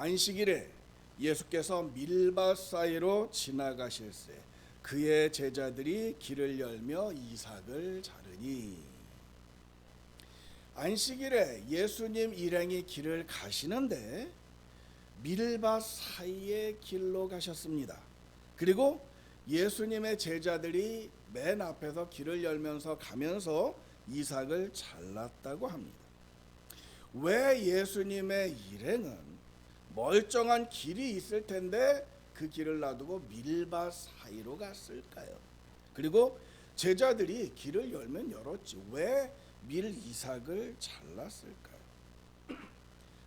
안식일에 예수께서 밀밭 사이로 지나가실새 그의 제자들이 길을 열며 이삭을 자르니. 안식일에 예수님 일행이 길을 가시는데 밀밭 사이의 길로 가셨습니다. 그리고 예수님의 제자들이 맨 앞에서 길을 열면서 가면서 이삭을 잘랐다고 합니다. 왜 예수님의 일행은 멀쩡한 길이 있을 텐데 그 길을 놔두고 밀밭 사이로 갔을까요? 그리고 제자들이 길을 열면 열었지 왜 밀 이삭을 잘랐을까요?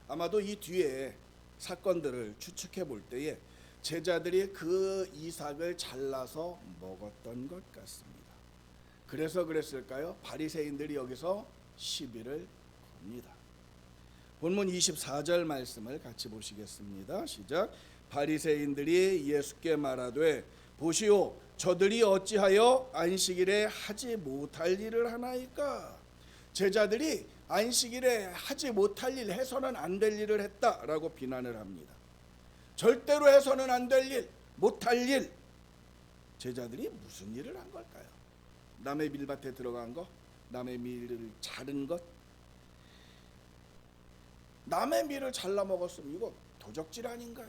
아마도 이 뒤에 사건들을 추측해 볼 때에 제자들이 그 이삭을 잘라서 먹었던 것 같습니다. 그래서 그랬을까요? 바리새인들이 여기서 시비를 겁니다. 본문 24절 말씀을 같이 보시겠습니다. 시작. 바리새인들이 예수께 말하되 보시오 저들이 어찌하여 안식일에 하지 못할 일을 하나이까. 제자들이 안식일에 하지 못할 일, 해서는 안 될 일을 했다라고 비난을 합니다. 절대로 해서는 안 될 일, 못할 일. 제자들이 무슨 일을 한 걸까요? 남의 밀밭에 들어간 것, 남의 밀을 자른 것. 남의 밀을 잘라 먹었으면 이거 도적질 아닌가요?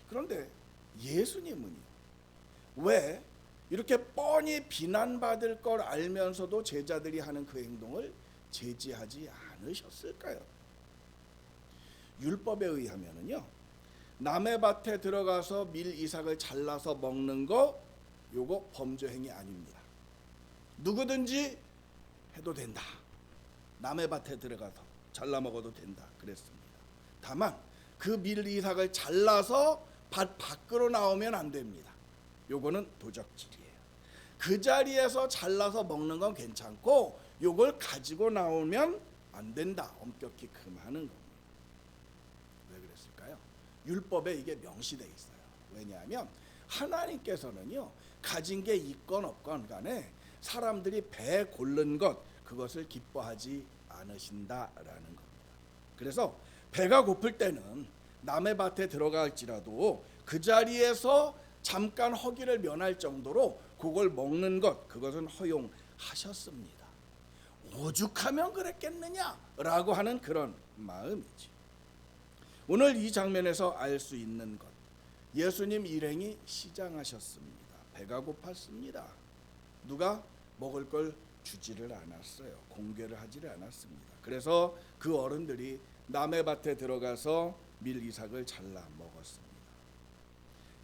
그런데 예수님은요, 왜 이렇게 뻔히 비난받을 걸 알면서도 제자들이 하는 그 행동을 제지하지 않으셨을까요? 율법에 의하면은요, 남의 밭에 들어가서 밀 이삭을 잘라서 먹는 거 요거 범죄 행위 아닙니다. 누구든지 해도 된다. 남의 밭에 들어가서 잘라 먹어도 된다 그랬습니다. 다만 그 밀 이삭을 잘라서 밭 밖으로 나오면 안 됩니다. 요거는 도적질이에요. 그 자리에서 잘라서 먹는 건 괜찮고 요걸 가지고 나오면 안 된다. 엄격히 금하는 겁니다. 왜 그랬을까요? 율법에 이게 명시되어 있어요. 왜냐하면 하나님께서는요, 가진 게 있건 없건 간에 사람들이 배 고른 것, 그것을 기뻐하지 않으신다라는 겁니다. 그래서 배가 고플 때는 남의 밭에 들어갈지라도 그 자리에서 잠깐 허기를 면할 정도로 그걸 먹는 것, 그것은 허용하셨습니다. 오죽하면 그랬겠느냐라고 하는 그런 마음이지. 오늘 이 장면에서 알 수 있는 것, 예수님 일행이 시장하셨습니다. 배가 고팠습니다. 누가 먹을 걸 주지를 않았어요. 공개를 하지를 않았습니다. 그래서 그 어른들이 남의 밭에 들어가서 밀 이삭을 잘라 먹었습니다.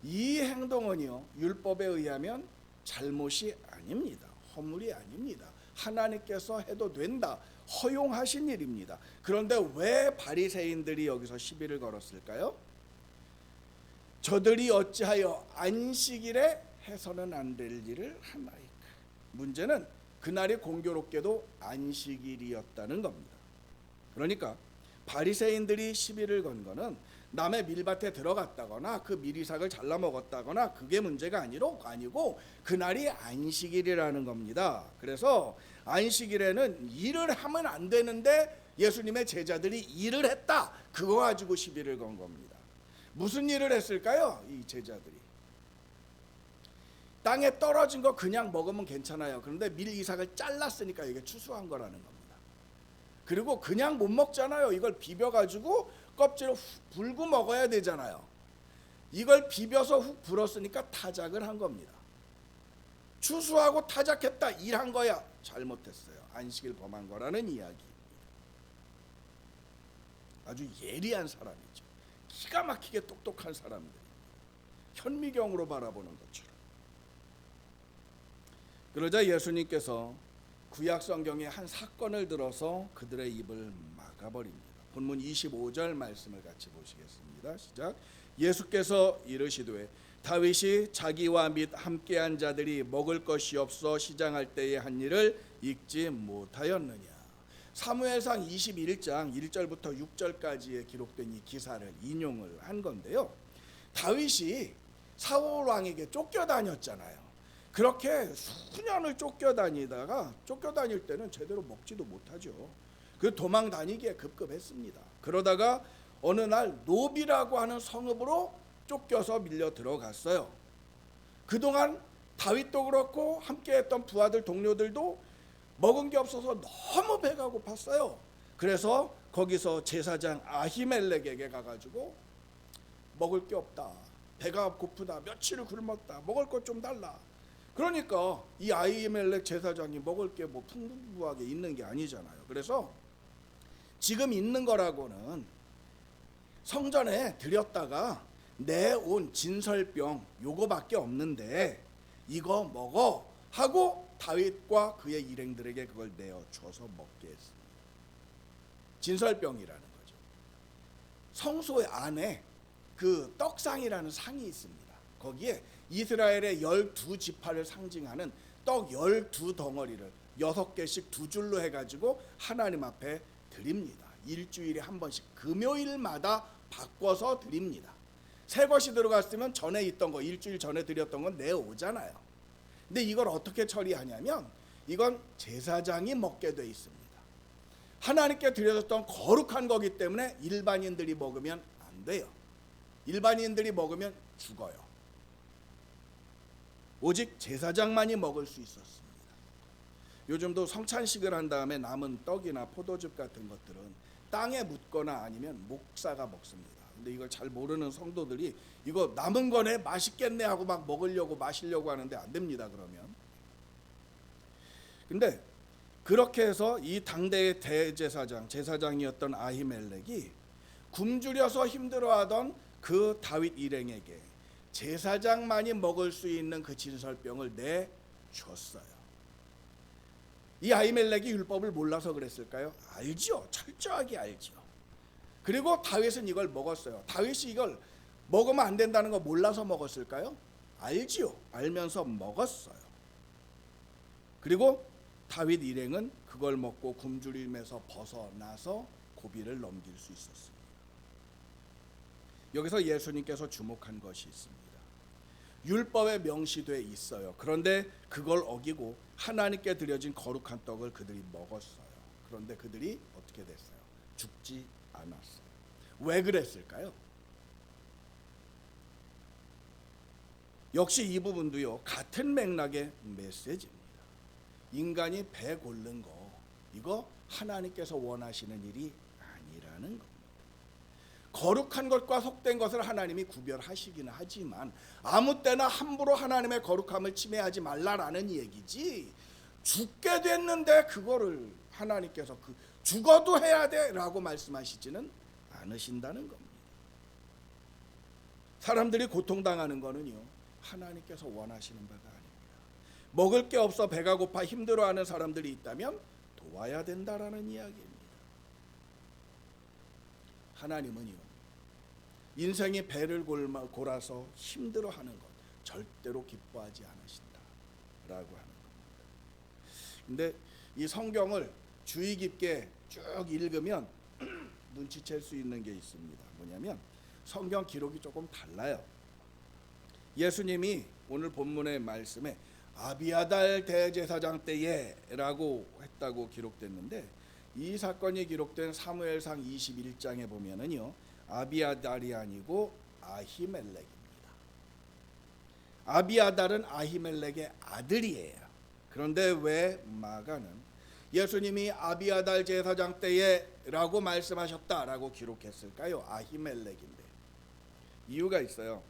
이 행동은요, 율법에 의하면 잘못이 아닙니다. 허물이 아닙니다. 하나님께서 해도 된다, 허용하신 일입니다. 그런데 왜 바리새인들이 여기서 시비를 걸었을까요? 저들이 어찌하여 안식일에 해서는 안 될 일을 하나이까. 문제는 그날이 공교롭게도 안식일이었다는 겁니다. 그러니까 바리새인들이 시비를 건 거는 남의 밀밭에 들어갔다거나 그 밀이삭을 잘라 먹었다거나 그게 문제가 아니고 그날이 안식일이라는 겁니다. 그래서 안식일에는 일을 하면 안 되는데 예수님의 제자들이 일을 했다. 그거 가지고 시비를 건 겁니다. 무슨 일을 했을까요? 이 제자들이 땅에 떨어진 거 그냥 먹으면 괜찮아요. 그런데 밀 이삭을 잘랐으니까 이게 추수한 거라는 겁니다. 그리고 그냥 못 먹잖아요. 이걸 비벼가지고 껍질을 훅 불고 먹어야 되잖아요. 이걸 비벼서 훅 불었으니까 타작을 한 겁니다. 추수하고 타작했다, 일한 거야. 잘못했어요. 안식일 범한 거라는 이야기입니다. 아주 예리한 사람이죠. 기가 막히게 똑똑한 사람들. 현미경으로 바라보는 것처럼. 그러자 예수님께서 구약 성경의 한 사건을 들어서 그들의 입을 막아버립니다. 본문 25절 말씀을 같이 보시겠습니다. 시작. 예수께서 이르시되 다윗이 자기와 및 함께한 자들이 먹을 것이 없어 시장할 때에 한 일을 읽지 못하였느냐. 사무엘상 21장 1절부터 6절까지에 기록된 이 기사를 인용을 한 건데요. 다윗이 사울 왕에게 쫓겨다녔잖아요. 그렇게 수년을 쫓겨다니다가 쫓겨다닐 때는 제대로 먹지도 못하죠. 그 도망 다니기에 급급했습니다. 그러다가 어느 날 노비라고 하는 성읍으로 쫓겨서 밀려 들어갔어요. 그동안 다윗도 그렇고 함께했던 부하들 동료들도 먹은 게 없어서 너무 배가 고팠어요. 그래서 거기서 제사장 아히멜렉에게 가가지고 먹을 게 없다, 배가 고프다, 며칠을 굶었다, 먹을 것 좀 달라. 그러니까 이 아히멜렉 제사장이 먹을 게 뭐 풍부하게 있는 게 아니잖아요. 그래서 지금 있는 거라고는 성전에 들였다가 내온 진설병 요거밖에 없는데 이거 먹어 하고 다윗과 그의 일행들에게 그걸 내어 줘서 먹게 했습니다. 진설병이라는 거죠. 성소 안에 그 떡상이라는 상이 있습니다. 거기에 이스라엘의 12지파를 상징하는 떡 12덩어리를 6개씩 두 줄로 해가지고 하나님 앞에 드립니다. 일주일에 한 번씩 금요일마다 바꿔서 드립니다. 새 것이 들어갔으면 전에 있던 거, 일주일 전에 드렸던 건 내오잖아요. 근데 이걸 어떻게 처리하냐면 이건 제사장이 먹게 돼 있습니다. 하나님께 드려졌던 거룩한 거기 때문에 일반인들이 먹으면 안 돼요. 일반인들이 먹으면 죽어요. 오직 제사장만이 먹을 수 있었습니다. 요즘도 성찬식을 한 다음에 남은 떡이나 포도즙 같은 것들은 땅에 묻거나 아니면 목사가 먹습니다. 근데 이걸 잘 모르는 성도들이 이거 남은 거네, 맛있겠네 하고 막 먹으려고 마시려고 하는데 안 됩니다. 그러면. 근데 그렇게 해서 이 당대의 대제사장, 제사장이었던 아히멜렉이 굶주려서 힘들어하던 그 다윗 일행에게 제사장만이 먹을 수 있는 그 진설병을 내줬어요. 이 아히멜렉이 율법을 몰라서 그랬을까요? 알죠. 철저하게 알죠. 그리고 다윗은 이걸 먹었어요. 다윗이 이걸 먹으면 안 된다는 거 몰라서 먹었을까요? 알지요. 알면서 먹었어요. 그리고 다윗 일행은 그걸 먹고 굶주림에서 벗어나서 고비를 넘길 수 있었습니다. 여기서 예수님께서 주목한 것이 있습니다. 율법에 명시돼 있어요. 그런데 그걸 어기고 하나님께 드려진 거룩한 떡을 그들이 먹었어요. 그런데 그들이 어떻게 됐어요? 죽지 않았어요. 왜 그랬을까요? 역시 이 부분도요, 같은 맥락의 메시지입니다. 인간이 배 고른 거, 이거 하나님께서 원하시는 일이 아니라는 겁니다. 거룩한 것과 속된 것을 하나님이 구별하시기는 하지만 아무 때나 함부로 하나님의 거룩함을 침해하지 말라라는 얘기지, 죽게 됐는데 그거를 하나님께서 죽어도 해야 돼 라고 말씀하시지는 않으신다는 겁니다. 사람들이 고통당하는 거는요, 하나님께서 원하시는 바가 아닙니다. 먹을 게 없어 배가 고파 힘들어하는 사람들이 있다면 도와야 된다라는 이야기입니다. 하나님은요, 인생이 배를 골아서 힘들어하는 것 절대로 기뻐하지 않으신다라고 하는 겁니다. 근데 이 성경을 주의 깊게 쭉 읽으면 눈치챌 수 있는 게 있습니다. 뭐냐면 성경 기록이 조금 달라요. 예수님이 오늘 본문의 말씀에 아비아달 대제사장 때에라고 했다고 기록됐는데, 이 사건이 기록된 사무엘상 21장에 보면은요, 아비아달이 아니고 아히멜렉입니다. 아비아달은 아히멜렉의 아들이에요. 그런데 왜 마가는 예수님이 아비아달 제사장 때에라고 말씀하셨다라고 기록했을까요? 아히멜렉인데. 이유가 있어요.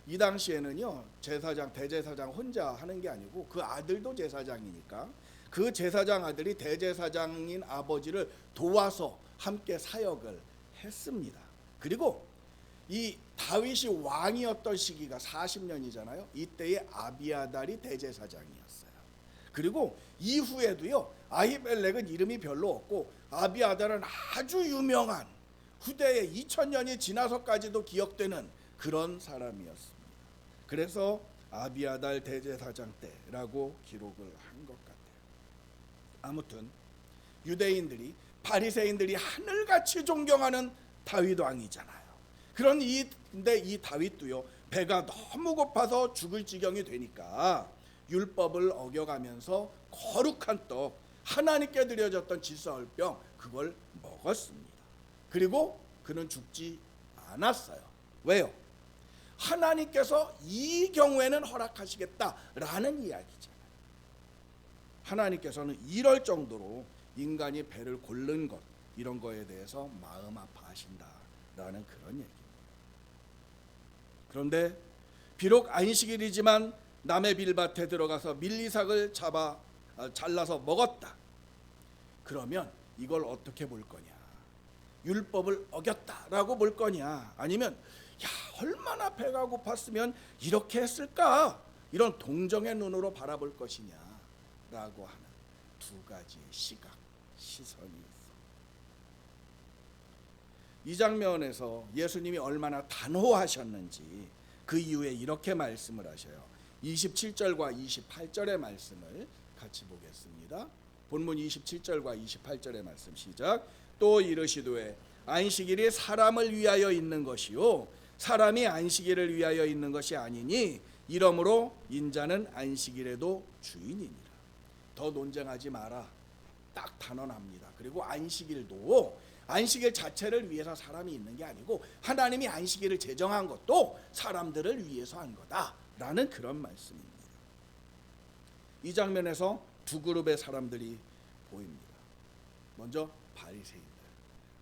이 당시에는요, 제사장, 대제사장 혼자 하는 게 아니고 그 아들도 제사장이니까 그 제사장 아들이 대제사장인 아버지를 도와서 함께 사역을 했습니다. 그리고 이 다윗이 왕이었던 시기가 40년이잖아요. 이때에 아비아달이 대제사장이었어요. 그리고 이후에도요, 아히멜렉은 이름이 별로 없고 아비아달은 아주 유명한, 후대에 2000년이 지나서까지도 기억되는 그런 사람이었습니다. 그래서 아비아달 대제사장 때라고 기록을 한 것 같아요. 아무튼 유대인들이, 바리새인들이 하늘같이 존경하는 다윗 왕이잖아요. 근데 이 다윗도요, 배가 너무 고파서 죽을 지경이 되니까 율법을 어겨가면서 거룩한 떡, 하나님께 드려졌던 질서울병, 그걸 먹었습니다. 그리고 그는 죽지 않았어요. 왜요? 하나님께서 이 경우에는 허락하시겠다라는 이야기잖아요. 하나님께서는 이럴 정도로 인간이 배를 고른 것, 이런 거에 대해서 마음 아파하신다라는 그런 얘기입니다. 그런데 비록 안식일이지만 남의 빌밭에 들어가서 밀이삭을 잘라서 먹었다. 그러면 이걸 어떻게 볼 거냐? 율법을 어겼다라고 볼 거냐? 아니면 야, 얼마나 배가 고팠으면 이렇게 했을까? 이런 동정의 눈으로 바라볼 것이냐라고 하는 두 가지의 시각, 시선이 있어. 이 장면에서 예수님이 얼마나 단호하셨는지 그 이후에 이렇게 말씀을 하셔요. 27절과 28절의 말씀을 같이 보겠습니다. 본문 27절과 28절의 말씀 시작. 또 이르시되 안식일이 사람을 위하여 있는 것이요 사람이 안식일을 위하여 있는 것이 아니니 이러므로 인자는 안식일에도 주인이니라. 더 논쟁하지 마라. 딱 단언합니다. 그리고 안식일 자체를 위해서 사람이 있는 게 아니고 하나님이 안식일을 제정한 것도 사람들을 위해서 한 거다라는 그런 말씀입니다. 이 장면에서 두 그룹의 사람들이 보입니다. 먼저 바리새인들,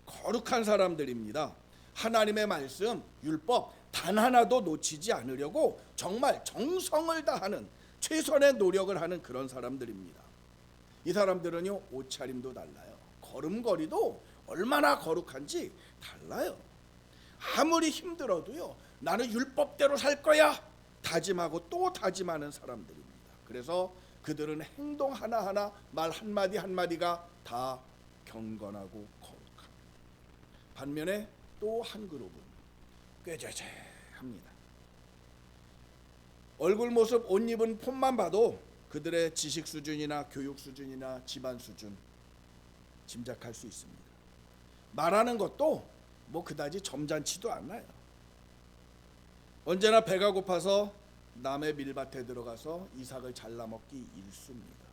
거룩한 사람들입니다. 하나님의 말씀, 율법 단 하나도 놓치지 않으려고 정말 정성을 다하는, 최선의 노력을 하는 그런 사람들입니다. 이 사람들은요, 옷차림도 달라요. 걸음걸이도 얼마나 거룩한지 달라요. 아무리 힘들어도요, 나는 율법대로 살 거야 다짐하고 또 다짐하는 사람들입니다. 그래서 그들은 행동 하나하나, 말 한마디 한마디가 다 경건하고 거룩합니다. 반면에 또 한 그룹은 꾀죄죄합니다. 얼굴 모습, 옷 입은 폼만 봐도 그들의 지식 수준이나 교육 수준이나 집안 수준 짐작할 수 있습니다. 말하는 것도 뭐 그다지 점잖지도 않아요. 언제나 배가 고파서 남의 밀밭에 들어가서 이삭을 잘라 먹기 일쑤입니다.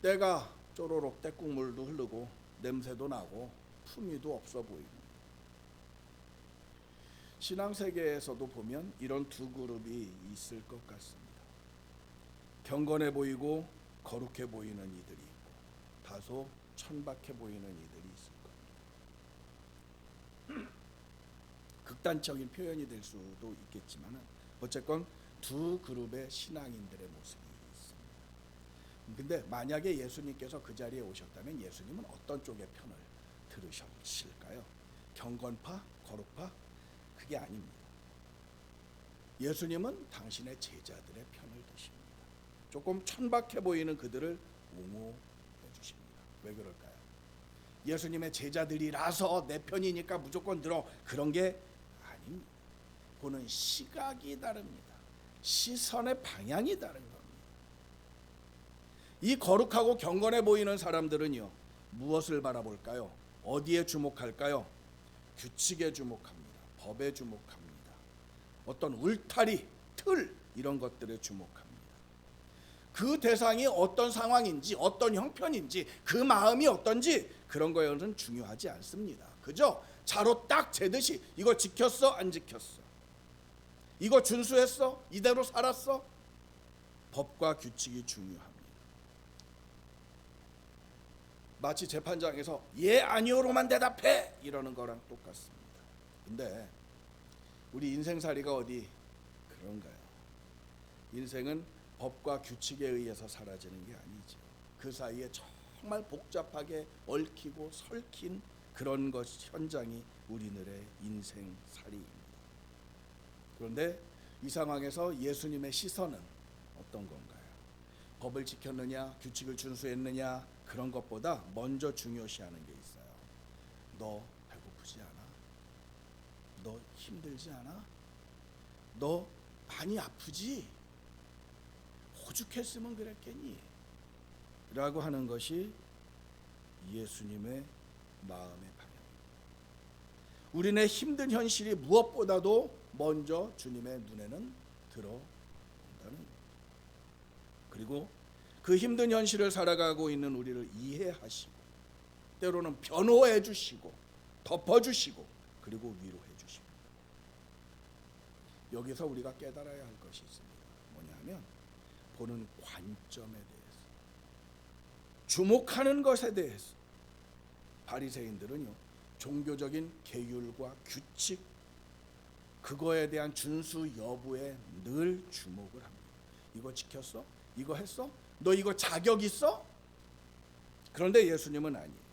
때가 쪼로록 때국물도 흐르고 냄새도 나고 품위도 없어 보입니다. 신앙세계에서도 보면 이런 두 그룹이 있을 것 같습니다. 경건해 보이고 거룩해 보이는 이들이 있고 다소 천박해 보이는 이들이 있을 겁니다. 극단적인 표현이 될 수도 있겠지만 어쨌건 두 그룹의 신앙인들의 모습이 있습니다. 근데 만약에 예수님께서 그 자리에 오셨다면 예수님은 어떤 쪽의 편을 들으실까요? 경건파? 거룩파? 그게 아닙니다. 예수님은 당신의 제자들의 편을 드십니다. 조금 천박해 보이는 그들을 옹호해 주십니다. 왜 그럴까요? 예수님의 제자들이라서 내 편이니까 무조건 들어, 그런 게 아닙니다. 보는 시각이 다릅니다. 시선의 방향이 다른 겁니다. 이 거룩하고 경건해 보이는 사람들은요, 무엇을 바라볼까요? 어디에 주목할까요? 규칙에 주목합니다. 법에 주목합니다. 어떤 울타리, 틀, 이런 것들에 주목합니다. 그 대상이 어떤 상황인지, 어떤 형편인지, 그 마음이 어떤지 그런 거에는 중요하지 않습니다. 그죠? 자로 딱 재듯이 이거 지켰어? 안 지켰어? 이거 준수했어? 이대로 살았어? 법과 규칙이 중요합니다. 마치 재판장에서 예, 아니오로만 대답해! 이러는 거랑 똑같습니다. 근데 우리 인생살이가 어디 그런가요? 인생은 법과 규칙에 의해서 사라지는 게 아니죠. 그 사이에 정말 복잡하게 얽히고 설킨 그런 것 현장이 우리들의 인생살이입니다. 그런데 이 상황에서 예수님의 시선은 어떤 건가요? 법을 지켰느냐, 규칙을 준수했느냐, 그런 것보다 먼저 중요시하는 게 있어요. 너 배고프지 않아? 너 힘들지 않아? 너 많이 아프지? 오죽했으면 그랬겠니? 라고 하는 것이 예수님의 마음의 방향입니다. 우리네 힘든 현실이 무엇보다도 먼저 주님의 눈에는 들어온다는 겁니다. 그리고 그 힘든 현실을 살아가고 있는 우리를 이해하시고 때로는 변호해 주시고 덮어주시고 그리고 위로해 주시고. 여기서 우리가 깨달아야 할 것이 있습니다. 뭐냐면 보는 관점에 대해서, 주목하는 것에 대해서 바리새인들은요, 종교적인 계율과 규칙, 그거에 대한 준수 여부에 늘 주목을 합니다. 이거 지켰어? 이거 했어? 너 이거 자격 있어? 그런데 예수님은 아니에요.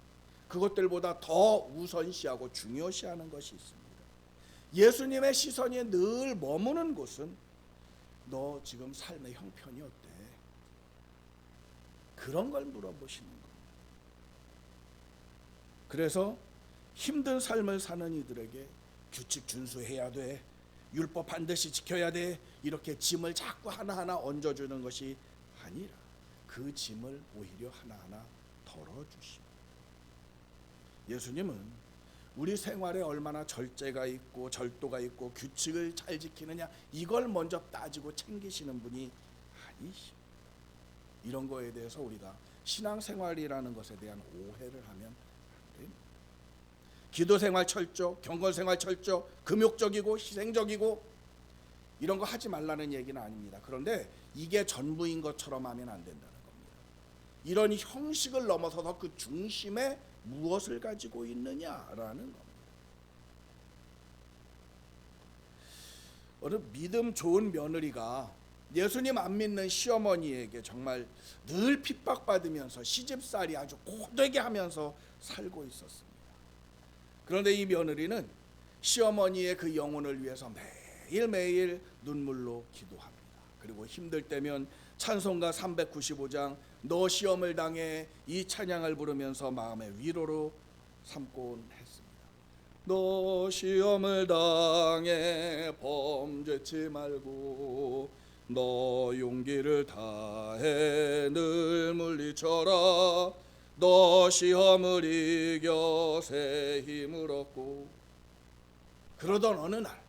그것들보다 더 우선시하고 중요시하는 것이 있습니다. 예수님의 시선이 늘 머무는 곳은 너 지금 삶의 형편이 어때? 그런 걸 물어보시는 거예요. 그래서 힘든 삶을 사는 이들에게 규칙 준수해야 돼, 율법 반드시 지켜야 돼, 이렇게 짐을 자꾸 하나하나 얹어주는 것이 아니라 그 짐을 오히려 하나하나 덜어주시고. 예수님은 우리 생활에 얼마나 절제가 있고 절도가 있고 규칙을 잘 지키느냐, 이걸 먼저 따지고 챙기시는 분이 아니시오. 이런 거에 대해서 우리가 신앙생활이라는 것에 대한 오해를 하면 안 됩니다. 기도생활 철저, 경건생활 철저, 금욕적이고 희생적이고 이런 거 하지 말라는 얘기는 아닙니다. 그런데 이게 전부인 것처럼 하면 안 된다는 겁니다. 이런 형식을 넘어서서 그 중심에 무엇을 가지고 있느냐라는 겁니다. 어느 믿음 좋은 며느리가 예수님 안 믿는 시어머니에게 정말 늘 핍박받으면서 시집살이 아주 고되게 하면서 살고 있었습니다. 그런데 이 며느리는 시어머니의 그 영혼을 위해서 매일매일 눈물로 기도합니다. 그리고 힘들 때면 찬송가 395장 너 시험을 당해, 이 찬양을 부르면서 마음의 위로로 삼곤 했습니다. 너 시험을 당해 범죄치 말고, 너 용기를 다해 늘 물리쳐라. 너 시험을 이겨 새 힘을 얻고. 그러던 어느 날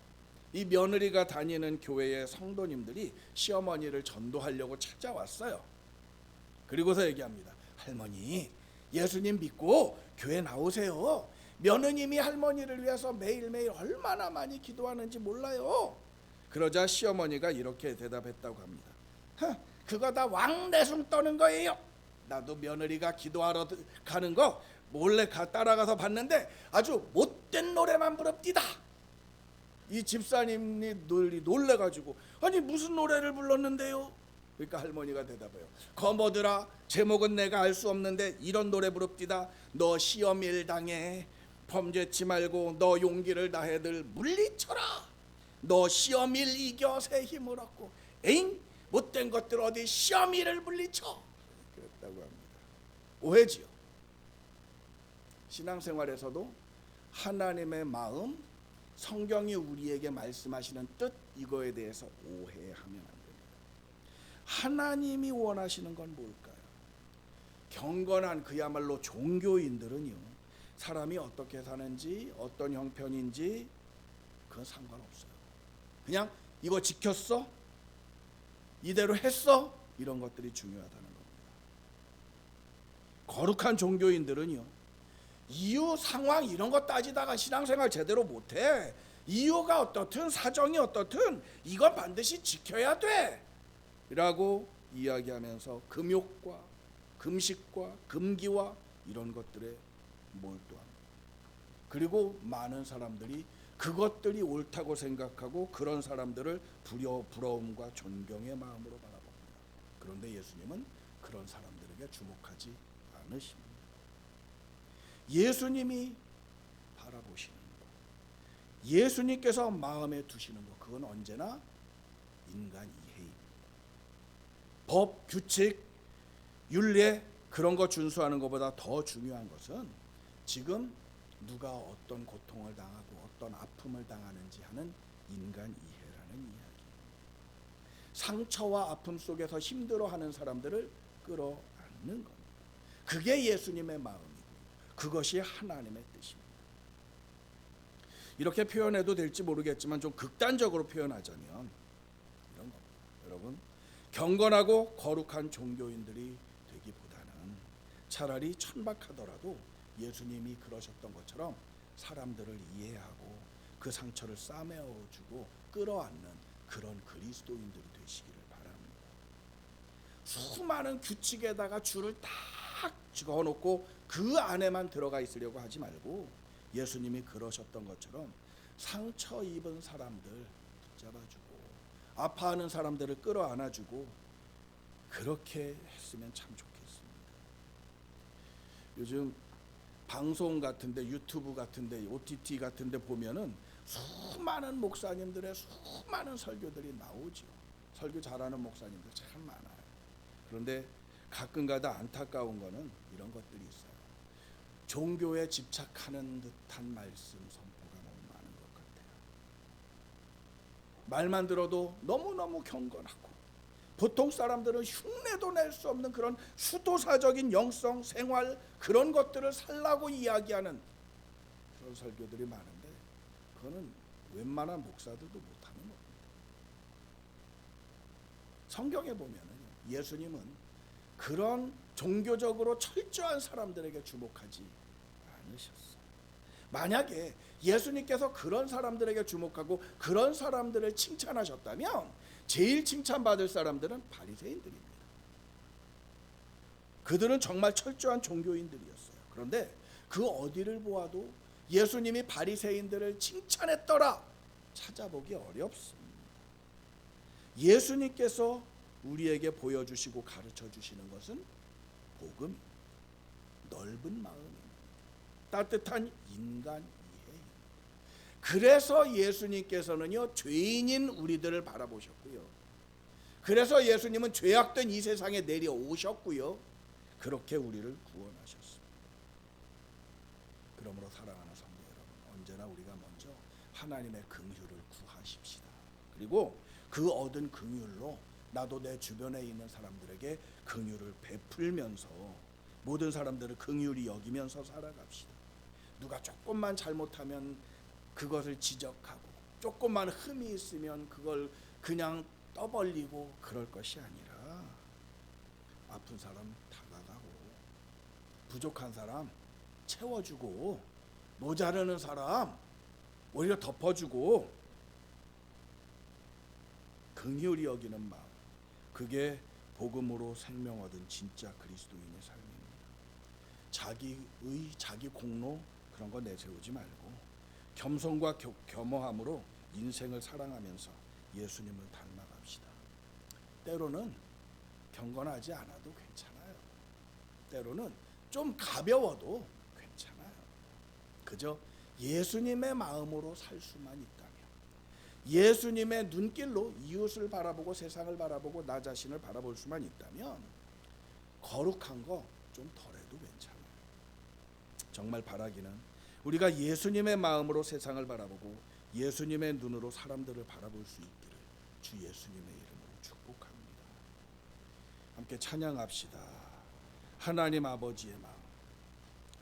이 며느리가 다니는 교회의 성도님들이 시어머니를 전도하려고 찾아왔어요. 그리고서 얘기합니다. 할머니, 예수님 믿고 교회 나오세요. 며느님이 할머니를 위해서 매일매일 얼마나 많이 기도하는지 몰라요. 그러자 시어머니가 이렇게 대답했다고 합니다. 그거 다 왕내숭 떠는 거예요. 나도 며느리가 기도하러 가는 거 몰래 따라가서 봤는데 아주 못된 노래만 부릅디다. 이 집사님이 놀래가지고 아니 무슨 노래를 불렀는데요? 그러니까 할머니가 대답해요. 거머들아, 제목은 내가 알 수 없는데 이런 노래 부릅디다. 너 시험일 당해 범죄치 말고, 너 용기를 다해 늘 물리쳐라. 너 시험일 이겨 새 힘을 얻고. 에잉? 못된 것들 어디 시험일을 물리쳐? 그랬다고 합니다. 오해지요. 신앙생활에서도 하나님의 마음, 성경이 우리에게 말씀하시는 뜻, 이거에 대해서 오해하면 안 됩니다. 하나님이 원하시는 건 뭘까요? 경건한 그야말로 종교인들은요, 사람이 어떻게 사는지 어떤 형편인지 그건 상관없어요. 그냥 이거 지켰어? 이대로 했어? 이런 것들이 중요하다는 겁니다. 거룩한 종교인들은요, 이유, 상황 이런 거 따지다가 신앙생활 제대로 못해. 이유가 어떻든 사정이 어떻든 이건 반드시 지켜야 돼 라고 이야기하면서 금욕과 금식과 금기와 이런 것들에 몰두합니다. 그리고 많은 사람들이 그것들이 옳다고 생각하고 그런 사람들을 부러움과 존경의 마음으로 바라봅니다. 그런데 예수님은 그런 사람들에게 주목하지 않으십니다. 예수님이 바라보시는 것, 예수님께서 마음에 두시는 것, 그건 언제나 인간 이해입니다. 법, 규칙, 윤례 그런 거 준수하는 것보다 더 중요한 것은 지금 누가 어떤 고통을 당하고 어떤 아픔을 당하는지 하는 인간 이해라는 이야기. 상처와 아픔 속에서 힘들어하는 사람들을 끌어안는 겁니다. 그게 예수님의 마음이고 그것이 하나님의 뜻입니다. 이렇게 표현해도 될지 모르겠지만 좀 극단적으로 표현하자면 이런 겁니다. 여러분, 경건하고 거룩한 종교인들이 되기보다는 차라리 천박하더라도 예수님이 그러셨던 것처럼 사람들을 이해하고 그 상처를 싸매어주고 끌어안는 그런 그리스도인들이 되시기를 바랍니다. 수많은 규칙에다가 줄을 딱 집어놓고 그 안에만 들어가 있으려고 하지 말고 예수님이 그러셨던 것처럼 상처 입은 사람들 붙잡아주고 아파하는 사람들을 끌어안아주고 그렇게 했으면 참 좋겠습니다. 요즘 방송 같은데 유튜브 같은데 OTT 같은데 보면은 수많은 목사님들의 수많은 설교들이 나오죠. 설교 잘하는 목사님들 참 많아요. 그런데 가끔가다 안타까운 거는 이런 것들이 있어요. 종교에 집착하는 듯한 말씀 선포가 너무 많은 것 같아요. 말만 들어도 너무너무 경건하고 보통 사람들은 흉내도 낼 수 없는 그런 수도사적인 영성 생활 그런 것들을 살라고 이야기하는 그런 설교들이 많은데 그거는 웬만한 목사들도 못하는 겁니다. 성경에 보면은 예수님은 그런 종교적으로 철저한 사람들에게 주목하지 않으셨어요. 만약에 예수님께서 그런 사람들에게 주목하고 그런 사람들을 칭찬하셨다면 제일 칭찬받을 사람들은 바리새인들입니다. 그들은 정말 철저한 종교인들이었어요. 그런데 그 어디를 보아도 예수님이 바리새인들을 칭찬했더라 찾아보기 어렵습니다. 예수님께서 우리에게 보여주시고 가르쳐 주시는 것은 복음, 넓은 마음입니다. 따뜻한 인간 이해입니다. 그래서 예수님께서는요 죄인인 우리들을 바라보셨고요. 그래서 예수님은 죄악된 이 세상에 내려오셨고요. 그렇게 우리를 구원하셨습니다. 그러므로 사랑하는 성도 여러분, 언제나 우리가 먼저 하나님의 긍휼을 구하십시다. 그리고 그 얻은 긍휼로 나도 내 주변에 있는 사람들에게 긍휼을 베풀면서 모든 사람들을 긍휼히 여기면서 살아갑시다. 누가 조금만 잘못하면 그것을 지적하고 조금만 흠이 있으면 그걸 그냥 떠벌리고 그럴 것이 아니라 아픈 사람 다가가고 부족한 사람 채워주고 모자르는 사람 오히려 덮어주고 긍휼히 여기는 마음, 그게 복음으로 생명 얻은 진짜 그리스도인의 삶입니다. 자기의 자기 공로 그런 거 내세우지 말고 겸손과 겸허함으로 인생을 사랑하면서 예수님을 닮아갑시다. 때로는 경건하지 않아도 괜찮아요. 때로는 좀 가벼워도 괜찮아요. 그저 예수님의 마음으로 살 수만 있다면, 예수님의 눈길로 이웃을 바라보고 세상을 바라보고 나 자신을 바라볼 수만 있다면 거룩한 거 좀 덜해도 괜찮아요. 정말 바라기는 우리가 예수님의 마음으로 세상을 바라보고 예수님의 눈으로 사람들을 바라볼 수 있기를 주 예수님의 이름으로 축복합니다. 함께 찬양합시다. 하나님 아버지의 마음,